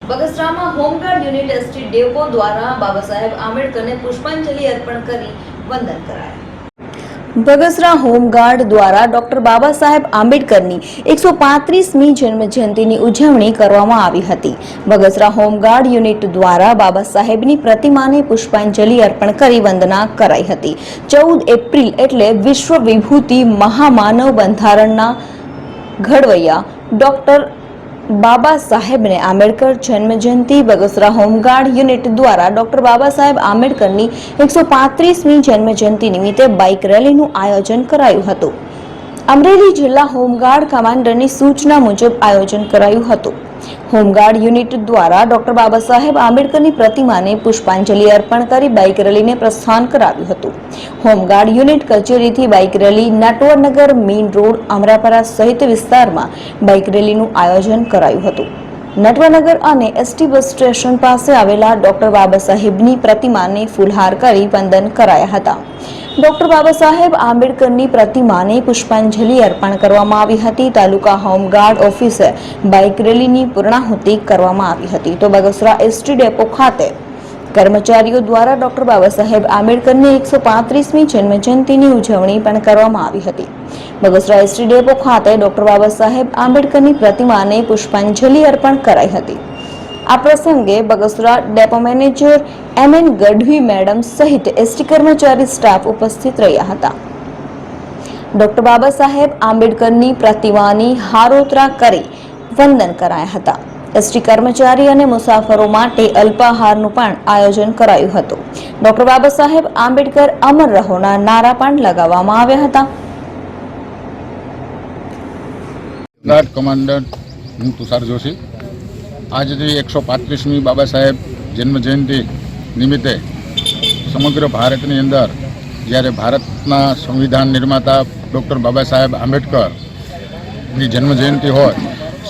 બગસરામાં home guard unit ST depot દ્વારા બાબા સાહેબ આંબેડકરને પુષ્પાંજલિ અર્પણ કરી વંદન કરાયા। બગસરા હોમગાર્ડ દ્વારા ડોક્ટર બાબા સાહેબ આંબેડકરની 135મી જન્મજયંતિની ઉજવણી કરવામાં આવી હતી। બગસરા હોમગાર્ડ યુનિટ દ્વારા બાબા સાહેબની પ્રતિમાને પુષ્પાંજલિ અર્પણ કરી વંદના કરાઈ હતી। 14 એપ્રિલ એટલે વિશ્વ વિભૂતિ મહામાનવ બંધારણના ઘડવૈયા ડોક્ટર બાબા સાહેબને આંબેડકર જન્મજયંતિ બગસરા હોમગાર્ડ યુનિટ દ્વારા ડોક્ટર બાબા સાહેબ આંબેડકરની 135મી જન્મજયંતિ નિમિત્તે બાઇક રેલીનું આયોજન કરાયું હતું। અમરેલી જિલ્લા હોમગાર્ડ કમાન્ડરની સૂચના મુજબ આયોજન કરાયું હતું। હોમગાર્ડ યુનિટ દ્વારા ડોક્ટર બાબા સાહેબ આંબેડકરની પ્રતિમાને પુષ્પાંજલિ અર્પણ કરી બાઇક રેલીને પ્રસ્થાન કરાવ્યું હતું। હોમગાર્ડ યુનિટ કચેરીથી bike rally Natvarnagar main road Amrapara સહિત વિસ્તારમાં બાઇક રેલીનું આયોજન કરાયું હતું। નટવરનગર અને એસટી બસ સ્ટેશન પાસે આવેલા ડોક્ટર બાબા સાહેબની પ્રતિમાને ફૂલહાર કરી વંદન કરાયા હતા। ડોક્ટર બાબા સાહેબ આંબેડકરની પ્રતિમાને પુષ્પાંજલિ અર્પણ કરવામાં આવી હતી। તાલુકા હોમગાર્ડ ઓફિસે બાઇક રેલીની પૂર્ણાહુતિ કરવામાં આવી હતી તો બગસરા એસટી ડેપો ખાતે કર્મચારીઓ દ્વારા ડોક્ટર બાબા સાહેબ આંબેડકરની 135મી જન્મજયંતિની ઉજવણી પણ કરવામાં આવી હતી। બગસરા એસટી ડેપો ખાતે ડોક્ટર બાબા સાહેબ આંબેડકરની પ્રતિમાને પુષ્પાંજલિ અર્પણ કરાઈ હતી। આ પ્રસંગે Bagasara depot manager MN Gadhvi madam સહિત એસટી કર્મચારી સ્ટાફ ઉપસ્થિત રહ્યા હતા। ડોક્ટર બાબા સાહેબ આંબેડકરની પ્રતિમાની હારોતરા કરી વંદન કરાયા હતા। એસટી કર્મચારી અને મુસાફરો માટે અલ્પાહારનું પણ આયોજન કરાયું હતું। ડોક્ટર બાબા સાહેબ આંબેડકર અમર રહોના નારા પણ લગાવવામાં આવ્યા હતા। ગાર્ડ કમાન્ડર હું તુષાર જોશી આજથી 135મી બાબા સાહેબ જન્મજયંતિ નિમિત્તે સમગ્ર ભારતની અંદર જ્યારે ભારતના સંવિધાન નિર્માતા ડૉક્ટર બાબા સાહેબ આંબેડકરની જન્મજયંતિ હોય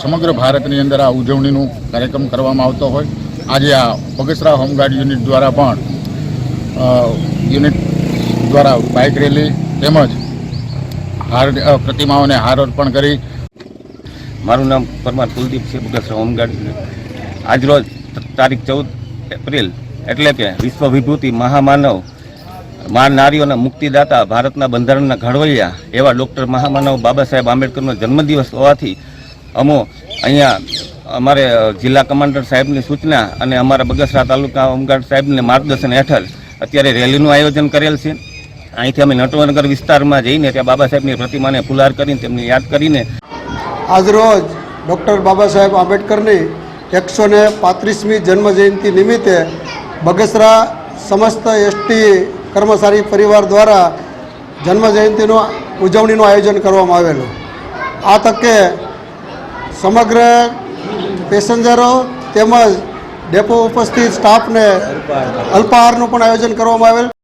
સમગ્ર ભારતની અંદર આ ઉજવણીનો કાર્યક્રમ કરવામાં આવતો હોય આજે આ બગસરા હોમગાર્ડ યુનિટ દ્વારા પણ યુનિટ દ્વારા બાઇક રેલી તેમજ પ્રતિમાઓને હાર અર્પણ કરી। મારું નામ પરમાર કુલદીપ છે। બગસરા હોમગાર્ડ આજરોજ તારીખ 14 એપ્રિલ એટલે કે વિશ્વ વિભૂતિ મહામાનવ નારીઓના મુક્તિદાતા ભારતના બંધારણના ઘડવૈયા એવા ડૉક્ટર મહામાનવ બાબા સાહેબ આંબેડકરનો જન્મદિવસ હોવાથી અમો અહીંયા અમારે જિલ્લા કમાન્ડર સાહેબની સૂચના અને અમારા બગસરા તાલુકા હોમગાર્ડ સાહેબને માર્ગદર્શન હેઠળ અત્યારે રેલીનું આયોજન કરેલ છે। અહીંથી અમે નટવરનગર વિસ્તારમાં જઈને ત્યાં બાબા સાહેબની પ્રતિમાને ફુલહાર કરીને તેમને યાદ કરીને આજરોજ ડૉક્ટર બાબા સાહેબ આંબેડકરની 135મી જન્મજયંતિ નિમિત્તે બગસરા સમસ્ત એસટી કર્મચારી પરિવાર દ્વારા જન્મજયંતિનું ઉજવણીનું આયોજન કરવામાં આવેલું। આ તકે સમગ્ર પેસેન્જરો તેમજ ડેપો ઉપસ્થિત સ્ટાફને અલ્પાહારનું પણ આયોજન કરવામાં આવેલ।